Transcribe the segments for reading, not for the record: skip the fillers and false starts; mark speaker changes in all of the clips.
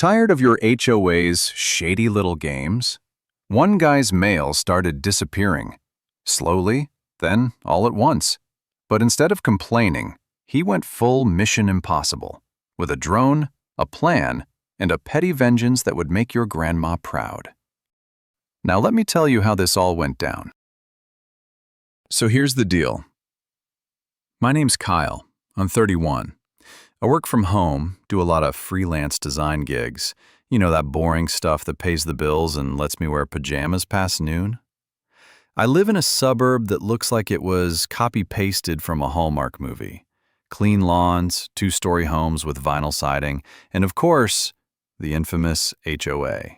Speaker 1: Tired of your HOA's shady little games? One guy's mail started disappearing. Slowly, then all at once. But instead of complaining, he went full Mission Impossible, with a drone, a plan, and a petty vengeance that would make your grandma proud. Now let me tell you how this all went down. So here's the deal. My name's Kyle. I'm 31. I work from home, do a lot of freelance design gigs. You know, that boring stuff that pays the bills and lets me wear pajamas past noon. I live in a suburb that looks like it was copy-pasted from a Hallmark movie. Clean lawns, two-story homes with vinyl siding, and of course, the infamous HOA.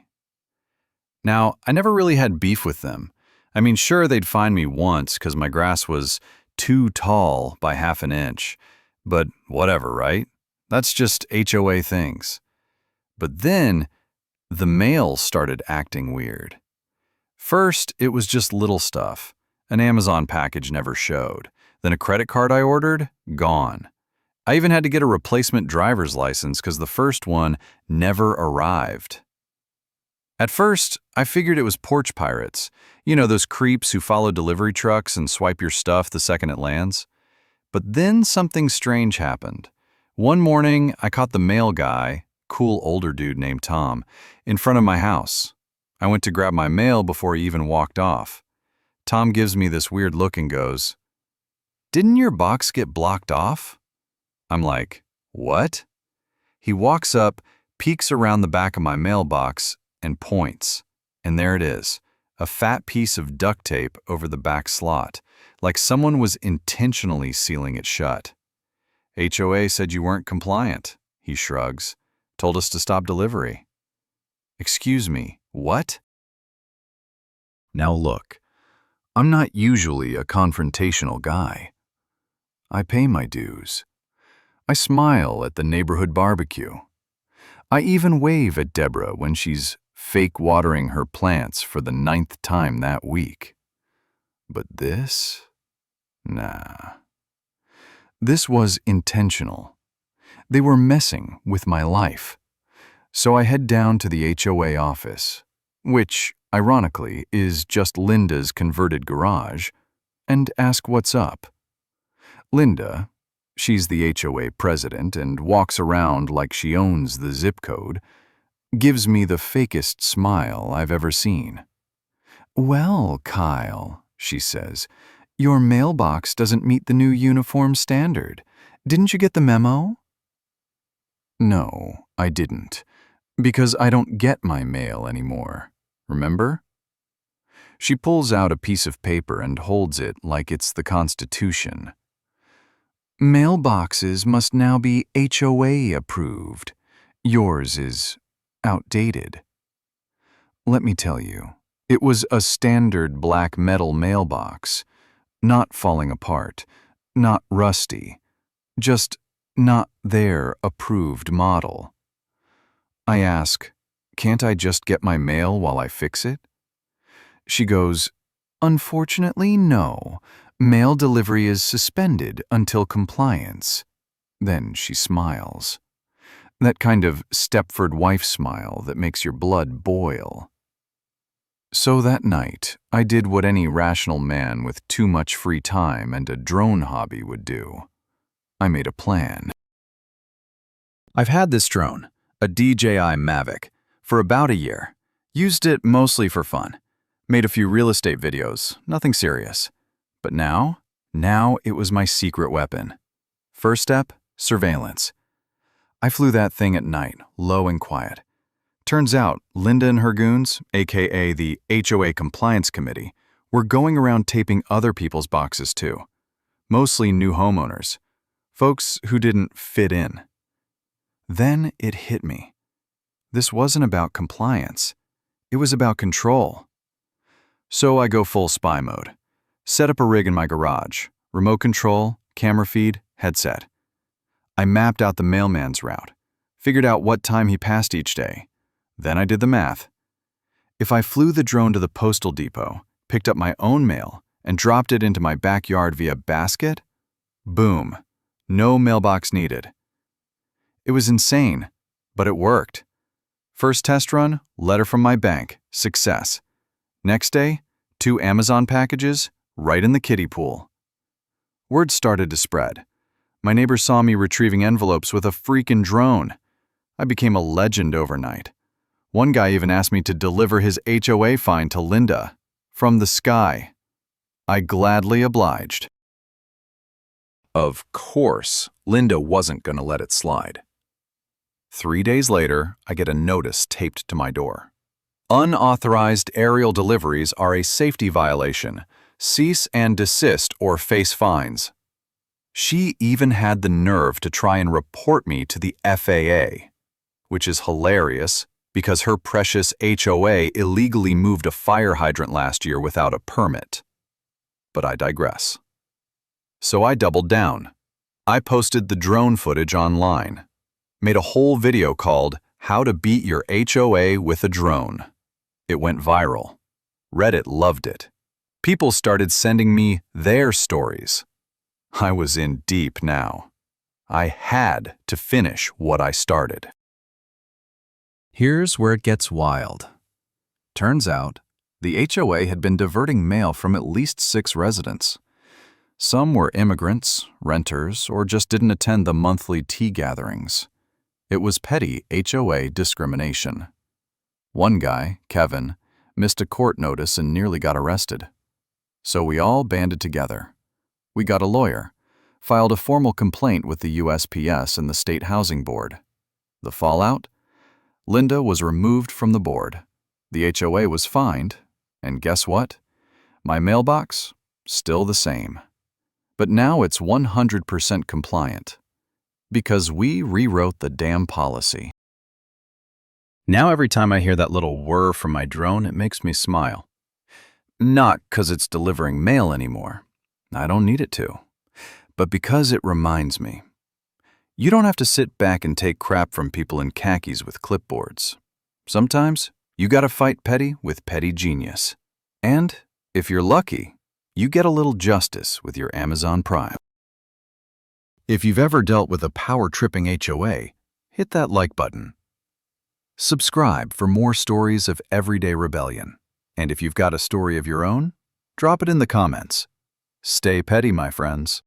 Speaker 1: Now, I never really had beef with them. I mean, sure, they'd fine me once because my grass was too tall by half an inch. But whatever, right? That's just HOA things. But then, the mail started acting weird. First, it was just little stuff. An Amazon package never showed. Then a credit card I ordered, gone. I even had to get a replacement driver's license because the first one never arrived. At first, I figured it was porch pirates. You know, those creeps who follow delivery trucks and swipe your stuff the second it lands. But then something strange happened. One morning, I caught the mail guy, cool older dude named Tom, in front of my house. I went to grab my mail before he even walked off. Tom gives me this weird look and goes, "Didn't your box get blocked off?" I'm like, "What?" He walks up, peeks around the back of my mailbox, and points. And there it is, a fat piece of duct tape over the back slot, like someone was intentionally sealing it shut. HOA said you weren't compliant, he shrugs, told us to stop delivery. Excuse me, what? Now look, I'm not usually a confrontational guy. I pay my dues. I smile at the neighborhood barbecue. I even wave at Deborah when she's fake watering her plants for the 9th time that week. But this? Nah. This was intentional. They were messing with my life. So I head down to the HOA office, which, ironically, is just Linda's converted garage, and ask what's up. Linda, she's the HOA president and walks around like she owns the zip code, gives me the fakest smile I've ever seen. "Well, Kyle," she says, "your mailbox doesn't meet the new uniform standard. Didn't you get the memo?" No, I didn't, because I don't get my mail anymore, remember? She pulls out a piece of paper and holds it like it's the Constitution. "Mailboxes must now be HOA approved. Yours is outdated." Let me tell you, it was a standard black metal mailbox, not falling apart, not rusty, just not their approved model. I ask, "Can't I just get my mail while I fix it?" She goes, "Unfortunately, no. Mail delivery is suspended until compliance." Then she smiles. That kind of Stepford wife smile that makes your blood boil. So that night, I did what any rational man with too much free time and a drone hobby would do. I made a plan. I've had this drone, a DJI Mavic, for about a year. Used it mostly for fun. Made a few real estate videos, nothing serious. But now it was my secret weapon. First step, surveillance. I flew that thing at night, low and quiet. Turns out, Linda and her goons, aka the HOA Compliance Committee, were going around taping other people's boxes too. Mostly new homeowners. Folks who didn't fit in. Then it hit me. This wasn't about compliance. It was about control. So I go full spy mode. Set up a rig in my garage. Remote control, camera feed, headset. I mapped out the mailman's route. Figured out what time he passed each day. Then I did the math. If I flew the drone to the postal depot, picked up my own mail, and dropped it into my backyard via basket, boom, no mailbox needed. It was insane, but it worked. First test run, letter from my bank, success. Next day, 2 Amazon packages, right in the kiddie pool. Word started to spread. My neighbors saw me retrieving envelopes with a freaking drone. I became a legend overnight. One guy even asked me to deliver his HOA fine to Linda from the sky. I gladly obliged. Of course, Linda wasn't going to let it slide. 3 days later, I get a notice taped to my door. Unauthorized aerial deliveries are a safety violation. Cease and desist or face fines. She even had the nerve to try and report me to the FAA, which is hilarious because her precious HOA illegally moved a fire hydrant last year without a permit. But I digress. So I doubled down. I posted the drone footage online, made a whole video called How to Beat Your HOA with a Drone. It went viral. Reddit loved it. People started sending me their stories. I was in deep now. I had to finish what I started. Here's where it gets wild. Turns out, the HOA had been diverting mail from at least 6 residents. Some were immigrants, renters, or just didn't attend the monthly tea gatherings. It was petty HOA discrimination. One guy, Kevin, missed a court notice and nearly got arrested. So we all banded together. We got a lawyer, filed a formal complaint with the USPS and the State Housing Board. The fallout? Linda was removed from the board. The HOA was fined, and guess what? My mailbox? Still the same. But now it's 100% compliant. Because we rewrote the damn policy. Now every time I hear that little whir from my drone, it makes me smile. Not 'cause it's delivering mail anymore. I don't need it to. But because it reminds me. You don't have to sit back and take crap from people in khakis with clipboards. Sometimes, you gotta fight petty with petty genius. And, if you're lucky, you get a little justice with your Amazon Prime. If you've ever dealt with a power-tripping HOA, hit that like button. Subscribe for more stories of everyday rebellion. And if you've got a story of your own, drop it in the comments. Stay petty, my friends.